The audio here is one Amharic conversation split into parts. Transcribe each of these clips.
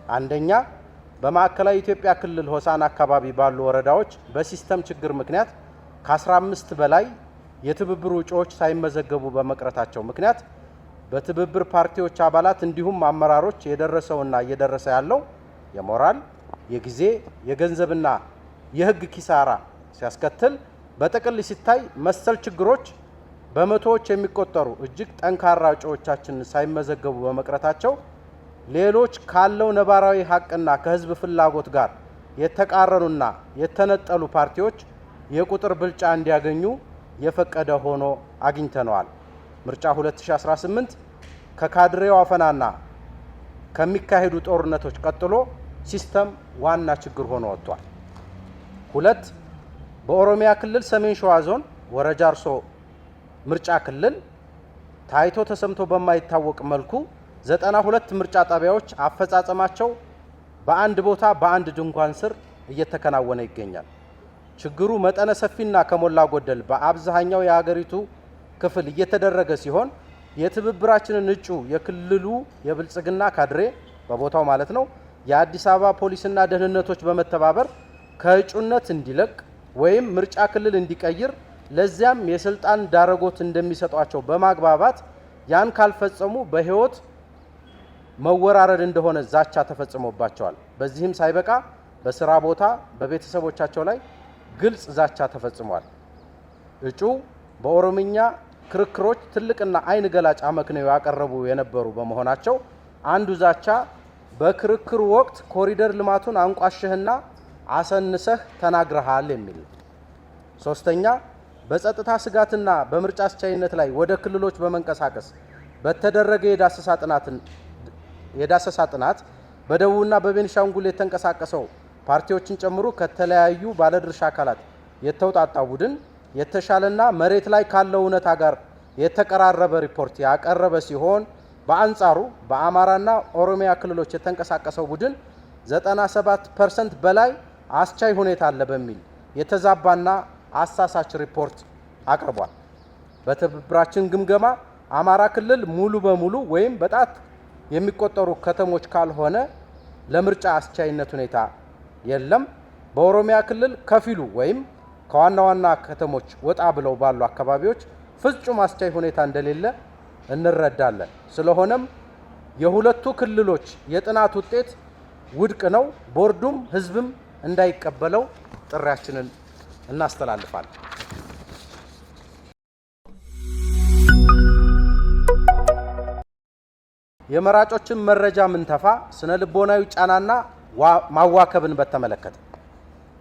አንደኛ በማዕከላዊ ኢትዮጵያ ክልል ሆሳና አካባቢ ባሉ ወረዳዎች በሲስተም ችግር ምክንያት ከ15 በላይ የትብብር እጩዎች ሳይመዘገቡ በመቅረታቸው ምክንያት በትብብር ፓርቲዎች አባላት እንዲሁም አመራሮች የደረሰውና እየደረሰ ያለው የሞራል፣ የጊዜ፣ የገንዘብና የሕግ ኪሳራ ሲያስከትል በጥቅል ሲታይ መሰል ችግሮች በመቶዎች የሚቆጠሩ እጅግ ጠንካራ እጩዎቻችን ሳይመዘገቡ በመቅረታቸው ሌሎች ካለው ነባራዊ ሀቅና ከህዝብ ፍላጎት ጋር የተቃረኑና የተነጠሉ ፓርቲዎች የቁጥር ብልጫ እንዲያገኙ የፈቀደ ሆኖ አግኝተነዋል። ምርጫ 2018 ከካድሬው አፈናና ከሚካሄዱ ጦርነቶች ቀጥሎ ሲስተም ዋና ችግር ሆኖ ወጥቷል። ሁለት በኦሮሚያ ክልል ሰሜን ሸዋ ዞን ወረጃ አርሶ ምርጫ ክልል ታይቶ ተሰምቶ በማይታወቅ መልኩ 92 ምርጫ ጣቢያዎች አፈጻጸማቸው በአንድ ቦታ በአንድ ድንኳን ስር እየተከናወነ ይገኛል። ችግሩ መጠነ ሰፊና ከሞላ ጎደል በአብዛኛው የሀገሪቱ ክፍል እየተደረገ ሲሆን የትብብራችንን እጩ የክልሉ የብልጽግና ካድሬ በቦታው ማለት ነው የአዲስ አበባ ፖሊስና ደህንነቶች በመተባበር ከእጩነት እንዲለቅ ወይም ምርጫ ክልል እንዲቀይር ለዚያም የስልጣን ዳረጎት እንደሚሰጧቸው በማግባባት ያን ካልፈጸሙ በህይወት መወራረድ እንደሆነ ዛቻ ተፈጽሞባቸዋል። በዚህም ሳይበቃ በስራ ቦታ በቤተሰቦቻቸው ላይ ግልጽ ዛቻ ተፈጽሟል። እጩ በኦሮምኛ ክርክሮች ትልቅና አይን ገላጭ አመክንዮ ያቀረቡ የነበሩ በመሆናቸው አንዱ ዛቻ በክርክሩ ወቅት ኮሪደር ልማቱን አንቋሸህና አሰንሰህ ተናግረሃል የሚል። ሶስተኛ በጸጥታ ስጋትና በምርጫ አስቻይነት ላይ ወደ ክልሎች በመንቀሳቀስ በተደረገ የዳሰሳ ጥናት በደቡብና በቤኒሻንጉል የተንቀሳቀሰው ፓርቲዎችን ጨምሮ ከተለያዩ ባለድርሻ አካላት የተውጣጣ ቡድን የተሻለና መሬት ላይ ካለው እውነታ ጋር የተቀራረበ ሪፖርት ያቀረበ ሲሆን በአንጻሩ በአማራና ኦሮሚያ ክልሎች የተንቀሳቀሰው ቡድን 97% በላይ አስቻይ ሁኔታ አለ በሚል የተዛባና አሳሳች ሪፖርት አቅርቧል። በትብብራችን ግምገማ አማራ ክልል ሙሉ በሙሉ ወይም በጣት የሚቆጠሩ ከተሞች ካልሆነ ለምርጫ አስቻይነት ሁኔታ የለም። በኦሮሚያ ክልል ከፊሉ ወይም ከዋና ዋና ከተሞች ወጣ ብለው ባሉ አካባቢዎች ፍጹም አስቻይ ሁኔታ እንደሌለ እንረዳለን። ስለሆነም የሁለቱ ክልሎች የጥናት ውጤት ውድቅ ነው። ቦርዱም ህዝብም እንዳይቀበለው ጥሪያችንን እናስተላልፋለን። የመራጮችን መረጃ ምንተፋ ስነ ልቦናዊ ጫናና ማዋከብን በተመለከተ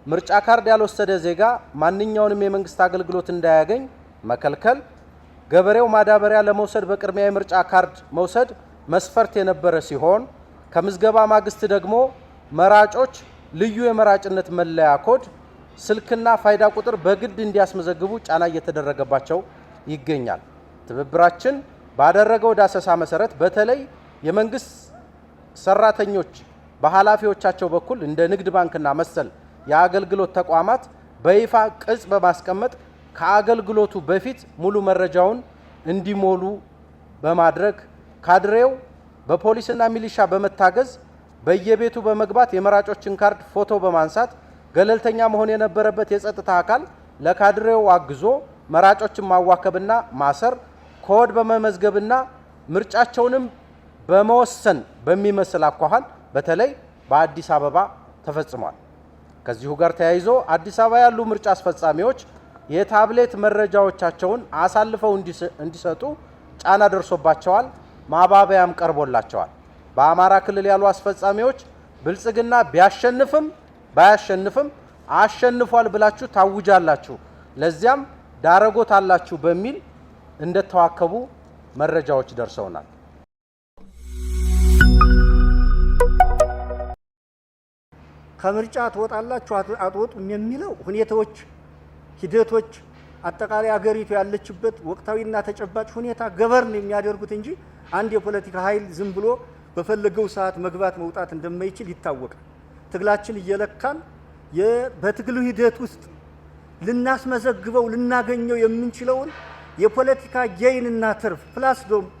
ምርጫ ካርድ ያልወሰደ ዜጋ ማንኛውንም የመንግስት አገልግሎት እንዳያገኝ መከልከል፣ ገበሬው ማዳበሪያ ለመውሰድ በቅድሚያ የምርጫ ካርድ መውሰድ መስፈርት የነበረ ሲሆን ከምዝገባ ማግስት ደግሞ መራጮች ልዩ የመራጭነት መለያ ኮድ፣ ስልክና ፋይዳ ቁጥር በግድ እንዲያስመዘግቡ ጫና እየተደረገባቸው ይገኛል። ትብብራችን ባደረገው ዳሰሳ መሰረት በተለይ የመንግስት ሰራተኞች በኃላፊዎቻቸው በኩል እንደ ንግድ ባንክና መሰል የአገልግሎት ተቋማት በይፋ ቅጽ በማስቀመጥ ከአገልግሎቱ በፊት ሙሉ መረጃውን እንዲሞሉ በማድረግ ካድሬው በፖሊስና ሚሊሻ በመታገዝ በየቤቱ በመግባት የመራጮችን ካርድ ፎቶ በማንሳት ገለልተኛ መሆን የነበረበት የጸጥታ አካል ለካድሬው አግዞ መራጮችን ማዋከብና ማሰር፣ ኮድ በመመዝገብና ምርጫቸውንም በመወሰን በሚመስል አኳኋን በተለይ በአዲስ አበባ ተፈጽሟል። ከዚሁ ጋር ተያይዞ አዲስ አበባ ያሉ ምርጫ አስፈጻሚዎች የታብሌት መረጃዎቻቸውን አሳልፈው እንዲሰጡ ጫና ደርሶባቸዋል። ማባበያም ቀርቦላቸዋል። በአማራ ክልል ያሉ አስፈጻሚዎች ብልጽግና ቢያሸንፍም ባያሸንፍም አሸንፏል ብላችሁ ታውጃላችሁ፣ ለዚያም ዳረጎት አላችሁ በሚል እንደተዋከቡ መረጃዎች ደርሰውናል። ከምርጫ ትወጣላችሁ አትወጡም የሚለው ሁኔታዎች፣ ሂደቶች፣ አጠቃላይ ሀገሪቱ ያለችበት ወቅታዊና ተጨባጭ ሁኔታ ገበርን የሚያደርጉት እንጂ አንድ የፖለቲካ ኃይል ዝም ብሎ በፈለገው ሰዓት መግባት መውጣት እንደማይችል ይታወቃል። ትግላችን እየለካን በትግሉ ሂደት ውስጥ ልናስመዘግበው ልናገኘው የምንችለውን የፖለቲካ ጌይንና ትርፍ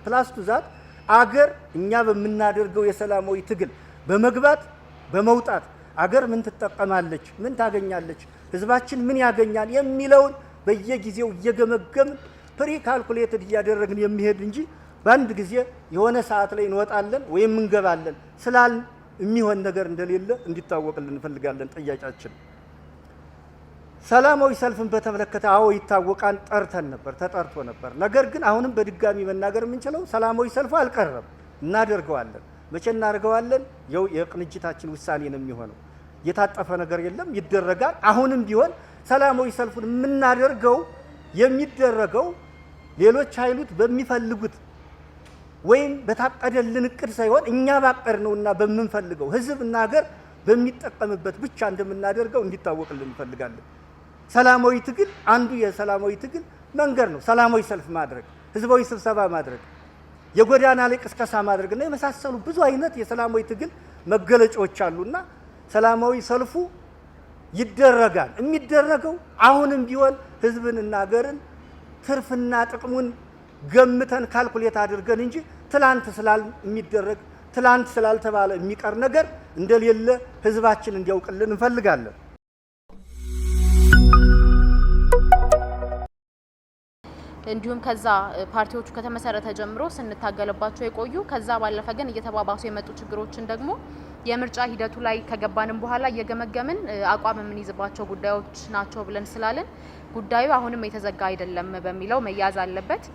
ፕላስ ቱ ዛት አገር እኛ በምናደርገው የሰላማዊ ትግል በመግባት በመውጣት አገር ምን ትጠቀማለች፣ ምን ታገኛለች፣ ህዝባችን ምን ያገኛል የሚለውን በየጊዜው እየገመገምን ፕሪ ካልኩሌትድ እያደረግን የሚሄድ እንጂ በአንድ ጊዜ የሆነ ሰዓት ላይ እንወጣለን ወይም እንገባለን ስላል የሚሆን ነገር እንደሌለ እንዲታወቅልን እንፈልጋለን። ጥያቄያችን ሰላማዊ ሰልፍን በተመለከተ አዎ ይታወቃል፣ ተጠርቶ ነበር። ነገር ግን አሁንም በድጋሚ መናገር የምንችለው ሰላማዊ ሰልፉ አልቀረም፣ እናደርገዋለን። መቼ እናደርገዋለን? ያው የቅንጅታችን ውሳኔ ነው የሚሆነው። የታጠፈ ነገር የለም፣ ይደረጋል። አሁንም ቢሆን ሰላማዊ ሰልፉን የምናደርገው የሚደረገው ሌሎች ኃይሎች በሚፈልጉት ወይም በታቀደልን እቅድ ሳይሆን እኛ ባቀድነውና በምንፈልገው ህዝብና ሀገር በሚጠቀምበት ብቻ እንደምናደርገው እንዲታወቅልን እንፈልጋለን። ሰላማዊ ትግል አንዱ የሰላማዊ ትግል መንገድ ነው። ሰላማዊ ሰልፍ ማድረግ፣ ህዝባዊ ስብሰባ ማድረግ፣ የጎዳና ላይ ቅስቀሳ ማድረግና የመሳሰሉ ብዙ አይነት የሰላማዊ ትግል መገለጫዎች አሉና ሰላማዊ ሰልፉ ይደረጋል። የሚደረገው አሁንም ቢሆን ህዝብንና ሀገርን ትርፍና ጥቅሙን ገምተን ካልኩሌት አድርገን እንጂ ትላንት ስላልተባለ የሚቀር ነገር እንደሌለ ህዝባችን እንዲያውቅልን እንፈልጋለን። እንዲሁም ከዛ ፓርቲዎቹ ከተመሰረተ ጀምሮ ስንታገልባቸው የቆዩ ከዛ ባለፈ ግን እየተባባሱ የመጡ ችግሮችን ደግሞ የምርጫ ሂደቱ ላይ ከገባንም በኋላ እየገመገምን አቋም የምንይዝባቸው ጉዳዮች ናቸው ብለን ስላለን ጉዳዩ አሁንም የተዘጋ አይደለም በሚለው መያዝ አለበት።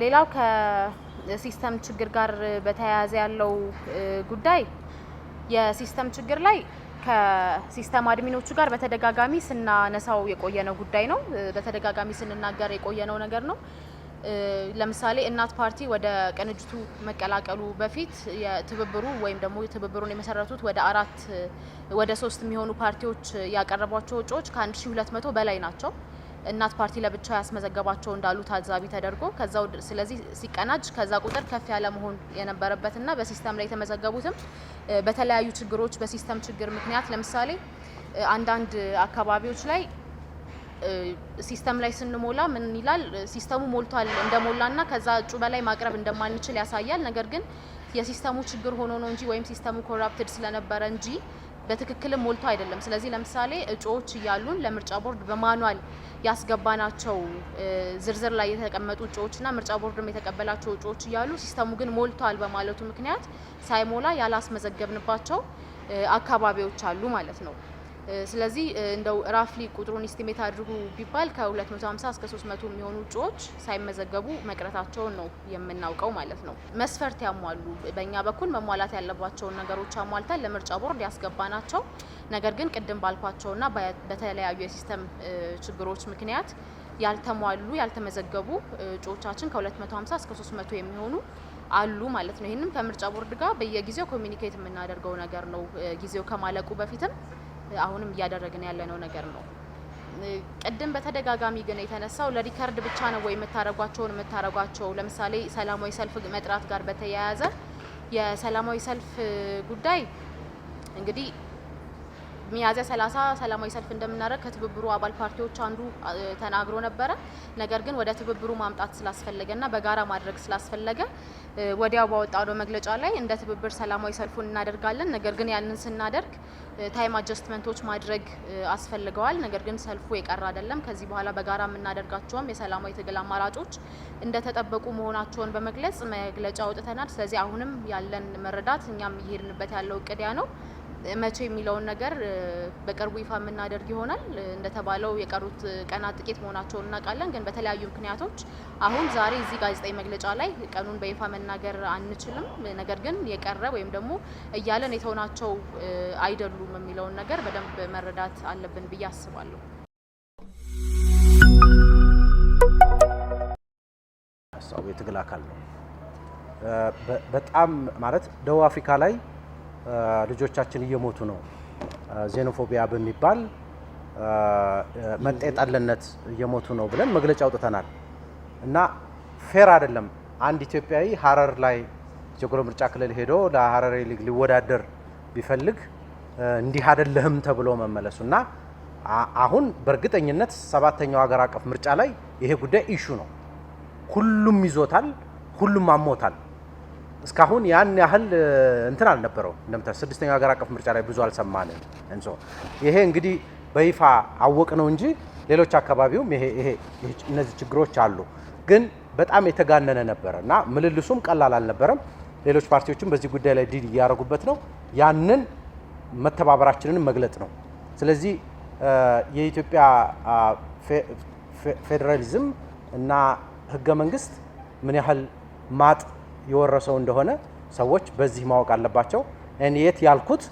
ሌላው ከሲስተም ችግር ጋር በተያያዘ ያለው ጉዳይ የሲስተም ችግር ላይ ከሲስተም አድሚኖቹ ጋር በተደጋጋሚ ስናነሳው የቆየነው ጉዳይ ነው። በተደጋጋሚ ስንናገር የቆየነው ነገር ነው። ለምሳሌ እናት ፓርቲ ወደ ቅንጅቱ መቀላቀሉ በፊት የትብብሩ ወይም ደግሞ ትብብሩን የመሰረቱት ወደ 3 የሚሆኑ ፓርቲዎች ያቀረቧቸው እጩዎች ከ1200 በላይ ናቸው። እናት ፓርቲ ለብቻ ያስመዘገባቸው እንዳሉ ታዛቢ ተደርጎ ከዛው ስለዚህ ሲቀናጅ ከዛ ቁጥር ከፍ ያለ መሆን የነበረበትና በሲስተም ላይ የተመዘገቡትም በተለያዩ ችግሮች በሲስተም ችግር ምክንያት ለምሳሌ አንዳንድ አካባቢዎች ላይ ሲስተም ላይ ስንሞላ ምን ይላል ሲስተሙ ሞልቷል እንደሞላና ከዛ እጩ በላይ ማቅረብ እንደማንችል ያሳያል። ነገር ግን የሲስተሙ ችግር ሆኖ ነው እንጂ ወይም ሲስተሙ ኮራፕትድ ስለነበረ እንጂ በትክክልም ሞልቶ አይደለም። ስለዚህ ለምሳሌ እጩዎች እያሉን ለምርጫ ቦርድ በማኑዋል ያስገባናቸው ዝርዝር ላይ የተቀመጡ እጩዎችና ምርጫ ቦርድም የተቀበላቸው እጩዎች እያሉ ሲስተሙ ግን ሞልቷል በማለቱ ምክንያት ሳይሞላ ያላስመዘገብንባቸው አካባቢዎች አሉ ማለት ነው። ስለዚህ እንደው ራፍሊ ቁጥሩን ኢስቲሜት አድርጉ ቢባል ከ250 እስከ 300 የሚሆኑ እጩዎች ሳይመዘገቡ መቅረታቸውን ነው የምናውቀው ማለት ነው። መስፈርት ያሟሉ በእኛ በኩል መሟላት ያለባቸውን ነገሮች አሟልተን ለምርጫ ቦርድ ያስገባናቸው ነገር ግን ቅድም ባልኳቸውና በተለያዩ የሲስተም ችግሮች ምክንያት ያልተሟሉ ያልተመዘገቡ እጩዎቻችን ከ250 እስከ 300 የሚሆኑ አሉ ማለት ነው። ይህንም ከምርጫ ቦርድ ጋር በየጊዜው ኮሚኒኬት የምናደርገው ነገር ነው። ጊዜው ከማለቁ በፊትም አሁንም እያደረግን ያለነው ነገር ነው። ቅድም በተደጋጋሚ ግን የተነሳው ለሪከርድ ብቻ ነው ወይ የምታረጓቸው ለምሳሌ ሰላማዊ ሰልፍ መጥራት ጋር በተያያዘ የሰላማዊ ሰልፍ ጉዳይ እንግዲህ ሚያዝያ 30 ሰላማዊ ሰልፍ እንደምናደርግ ከትብብሩ አባል ፓርቲዎች አንዱ ተናግሮ ነበረ። ነገር ግን ወደ ትብብሩ ማምጣት ስላስፈለገና በጋራ ማድረግ ስላስፈለገ ወዲያው ባወጣው መግለጫ ላይ እንደ ትብብር ሰላማዊ ሰልፉን እናደርጋለን። ነገር ግን ያንን ስናደርግ ታይም አጀስትመንቶች ማድረግ አስፈልገዋል። ነገር ግን ሰልፉ የቀረ አይደለም። ከዚህ በኋላ በጋራ የምናደርጋቸውም የሰላማዊ ትግል አማራጮች እንደተጠበቁ መሆናቸውን በመግለጽ መግለጫ አውጥተናል። ስለዚህ አሁንም ያለን መረዳት እኛም እየሄድንበት ያለው እቅድ ያ ነው። መቼ የሚለውን ነገር በቅርቡ ይፋ የምናደርግ ይሆናል። እንደተባለው የቀሩት ቀናት ጥቂት መሆናቸውን እናውቃለን። ግን በተለያዩ ምክንያቶች አሁን ዛሬ እዚህ ጋዜጣዊ መግለጫ ላይ ቀኑን በይፋ መናገር አንችልም። ነገር ግን የቀረ ወይም ደግሞ እያለን የተውናቸው አይደሉም የሚለውን ነገር በደንብ መረዳት አለብን ብዬ አስባለሁ። የትግል አካል ነው። በጣም ማለት ደቡብ አፍሪካ ላይ ልጆቻችን እየሞቱ ነው። ዜኖፎቢያ በሚባል መጤጠልነት እየሞቱ ነው ብለን መግለጫ አውጥተናል እና ፌር አይደለም። አንድ ኢትዮጵያዊ ሀረር ላይ ጀጎል ምርጫ ክልል ሄዶ ለሀረሪ ሊግ ሊወዳደር ቢፈልግ እንዲህ አይደለም ተብሎ መመለሱ እና አሁን በእርግጠኝነት 7ኛው ሀገር አቀፍ ምርጫ ላይ ይሄ ጉዳይ ኢሹ ነው። ሁሉም ይዞታል፣ ሁሉም አሞታል። እስካሁን ያን ያህል እንትን አልነበረው። እንደምታውቁት ስድስተኛው ሀገር አቀፍ ምርጫ ላይ ብዙ አልሰማንም። እንሶ ይሄ እንግዲህ በይፋ አወቅ ነው እንጂ ሌሎች አካባቢውም ይሄ እነዚህ ችግሮች አሉ። ግን በጣም የተጋነነ ነበረ እና ምልልሱም ቀላል አልነበረም። ሌሎች ፓርቲዎችም በዚህ ጉዳይ ላይ ዲል እያደረጉበት ነው። ያንን መተባበራችንን መግለጥ ነው። ስለዚህ የኢትዮጵያ ፌዴራሊዝም እና ህገ መንግስት ምን ያህል ማጥ የወረሰው እንደሆነ ሰዎች በዚህ ማወቅ አለባቸው። እኔት ያልኩት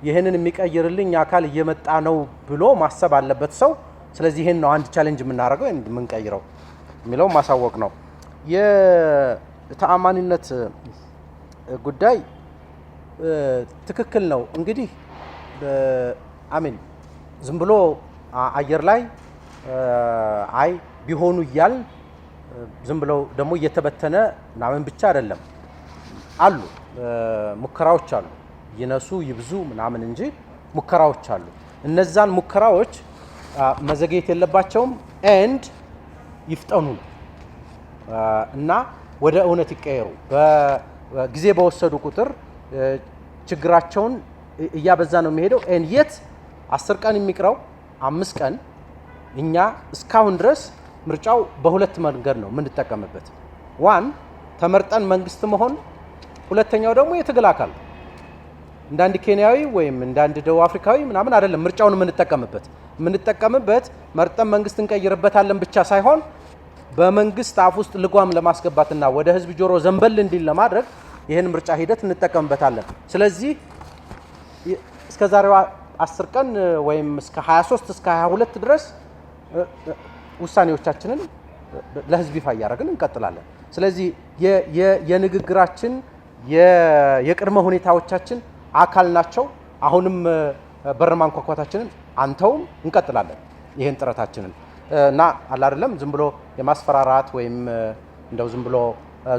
ይህንን የሚቀይርልኝ አካል እየመጣ ነው ብሎ ማሰብ አለበት ሰው። ስለዚህ ይሄን ነው አንድ ቻሌንጅ የምናደርገው የምንቀይረው የሚለው ማሳወቅ ነው። የተአማኒነት ጉዳይ ትክክል ነው። እንግዲህ አሚን ዝም ብሎ አየር ላይ አይ ቢሆኑ እያል ዝም ብለው ደግሞ እየተበተነ ምናምን ብቻ አይደለም። አሉ ሙከራዎች አሉ፣ ይነሱ ይብዙ ምናምን እንጂ ሙከራዎች አሉ። እነዛን ሙከራዎች መዘግየት የለባቸውም ኤንድ ይፍጠኑ እና ወደ እውነት ይቀየሩ። በጊዜ በወሰዱ ቁጥር ችግራቸውን እያበዛ ነው የሚሄደው። ኤንድ የት 10 ቀን የሚቅረው 5 ቀን እኛ እስካሁን ድረስ ምርጫው በሁለት መንገድ ነው የምንጠቀምበት። ዋን ተመርጠን መንግስት መሆን፣ ሁለተኛው ደግሞ የትግል አካል እንዳንድ ኬንያዊ ወይም እንዳንድ ደቡብ አፍሪካዊ ምናምን አይደለም ምርጫውን የምንጠቀምበት መርጠን መንግስት እንቀይርበታለን ብቻ ሳይሆን በመንግስት አፍ ውስጥ ልጓም ለማስገባትና ወደ ህዝብ ጆሮ ዘንበል እንዲል ለማድረግ ይህን ምርጫ ሂደት እንጠቀምበታለን። ስለዚህ እስከ ዛሬዋ 10 ቀን ወይም እስከ 23 እስከ 22 ድረስ ውሳኔዎቻችንን ለህዝብ ይፋ እያደረግን እንቀጥላለን። ስለዚህ የንግግራችን የቅድመ ሁኔታዎቻችን አካል ናቸው። አሁንም በር ማንኳኳታችንን አንተውም እንቀጥላለን ይህን ጥረታችንን እና አለ አይደለም ዝም ብሎ የማስፈራራት ወይም እንደው ዝም ብሎ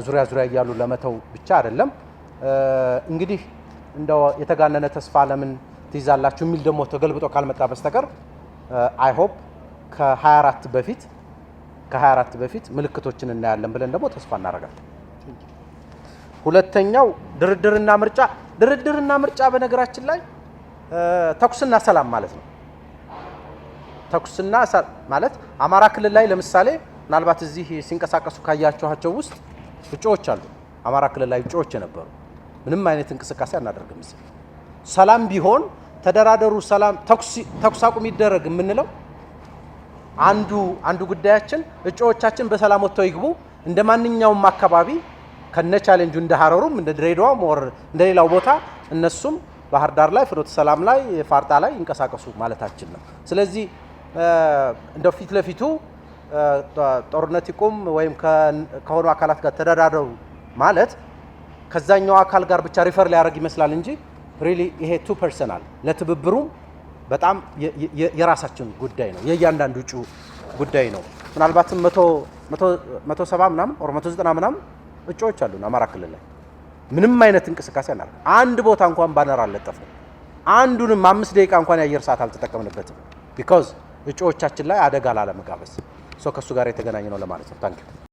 ዙሪያ እያሉ ለመተው ብቻ አይደለም። እንግዲህ እንደው የተጋነነ ተስፋ ለምን ትይዛላችሁ የሚል ደግሞ ተገልብጦ ካልመጣ በስተቀር አይ ሆፕ ከ24 በፊት ምልክቶችን እናያለን ብለን ደግሞ ተስፋ እናደርጋለን። ሁለተኛው ድርድርና ምርጫ በነገራችን ላይ ተኩስና ሰላም ማለት ነው። ተኩስና ማለት አማራ ክልል ላይ ለምሳሌ ምናልባት እዚህ ሲንቀሳቀሱ ካያችኋቸው ውስጥ እጩዎች አሉ። አማራ ክልል ላይ እጩዎች የነበሩ ምንም አይነት እንቅስቃሴ አናደርግም። ሰላም ቢሆን ተደራደሩ፣ ሰላም ተኩስ አቁም ይደረግ የምንለው አንዱ ጉዳያችን እጩዎቻችን በሰላም ወጥተው ይግቡ። እንደ ማንኛውም አካባቢ ከነ ቻሌንጁ እንደ ሀረሩም እንደ ድሬዳዋም ወር እንደ ሌላው ቦታ እነሱም ባህር ዳር ላይ ፍኖተ ሰላም ላይ ፋርጣ ላይ እንቀሳቀሱ ማለታችን ነው። ስለዚህ እንደው ፊት ለፊቱ ጦርነት ይቁም ወይም ከሆኑ አካላት ጋር ተደራደሩ ማለት ከዛኛው አካል ጋር ብቻ ሪፈር ሊያደርግ ይመስላል እንጂ ሪሊ ይሄ ቱ ፐርሰናል ለትብብሩም በጣም የራሳችን ጉዳይ ነው፣ የእያንዳንዱ እጩ ጉዳይ ነው። ምናልባትም 170 ምናምን ኦር 190 ምናምን እጩዎች አሉን አማራ ክልል ላይ ምንም አይነት እንቅስቃሴ አናደርግ። አንድ ቦታ እንኳን ባነር አልለጠፍንም። አንዱንም 5 ደቂቃ እንኳን የአየር ሰዓት አልተጠቀምንበትም። ቢኮዝ እጩዎቻችን ላይ አደጋ ላለመጋበዝ ከሱ ጋር የተገናኘ ነው ለማለት ነው። ታንኪዩ